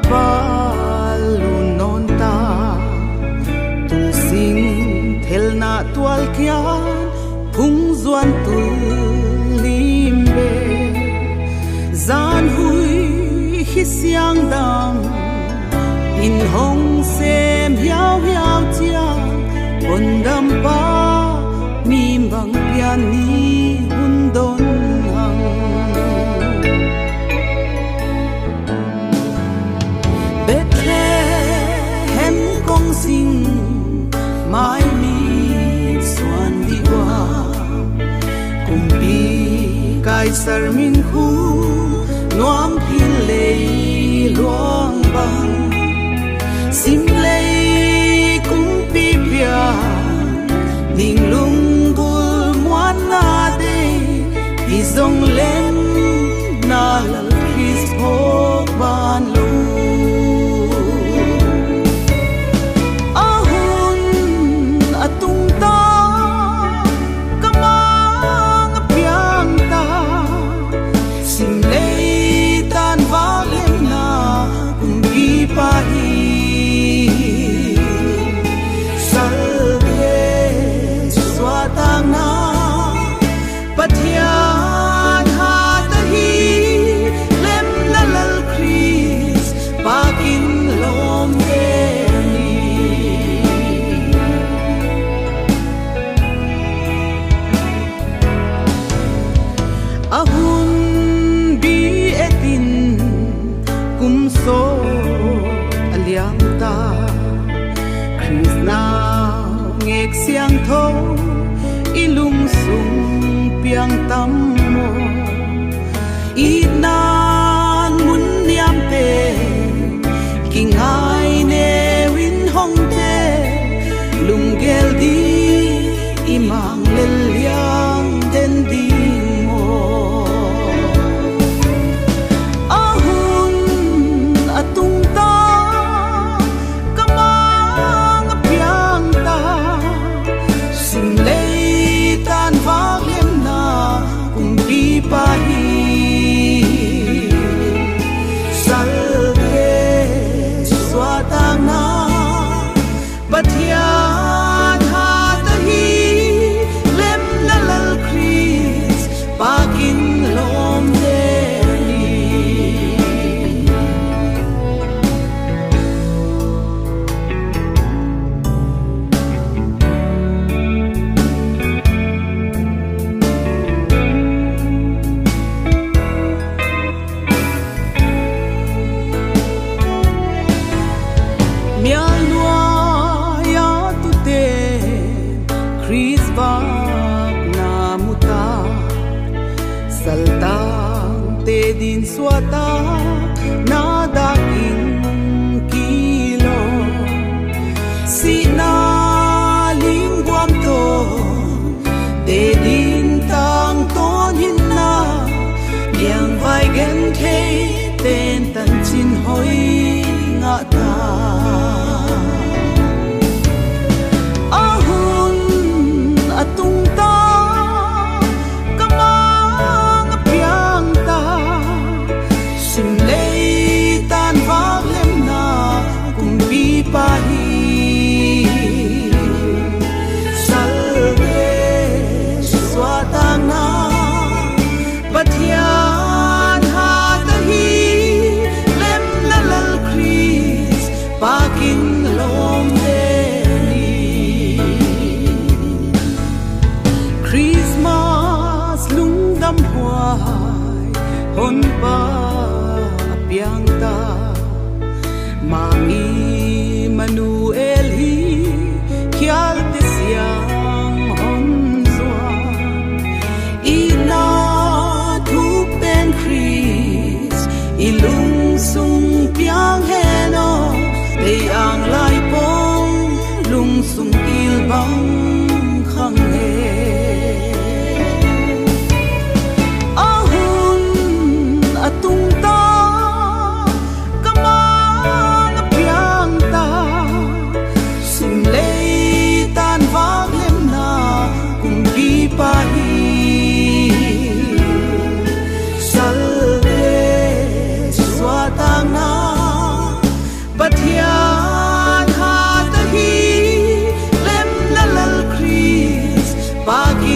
palunon ta tu sing thel na tual kian phung zuan tu limbe zan hui hi siang dam in hong sem hiao hiao chia bon dam pa mi bang pian ni hun don hang Bethlehem kong sing mai mi suan di wa kum pi kai sar min khu nuam phin lei luang bang sim lei kum pi pia ning lung gul muan na de di zong len na lal kris ho ban lu ahun atung ta kamang piang ta sim lei tan va lem na kum pi pa hi Pathian hatahi lem na lal kris pakin lom deni ahun bi etin kumso aliam ta kris na ngek siang tho ilung sung piang tam mo inan mun niam pe kingai ne win hong te lung gel di imang lel yang den di mo ahun atung ta kamang piang ta sim lei tan va pa hi salve swatang na pathian hatahi lem na lal kris pakin lom deni saltang te din swata na daking kilo si na lingwam to te din tang ton hin na yang vai gen the ten tan chin hoi nga ta ahun atung ta pa hi salve swatang na pathian hatahi lem na lal kris pakin lom deni Christmas lung dam huai hon pa piang ta mangi Manuel hi khial te siang hon zuan ina thu pen kris ilung sung piang heno te ang lai pong lung sung til bang khang he ahun atung ta pa hi salve swatang na aki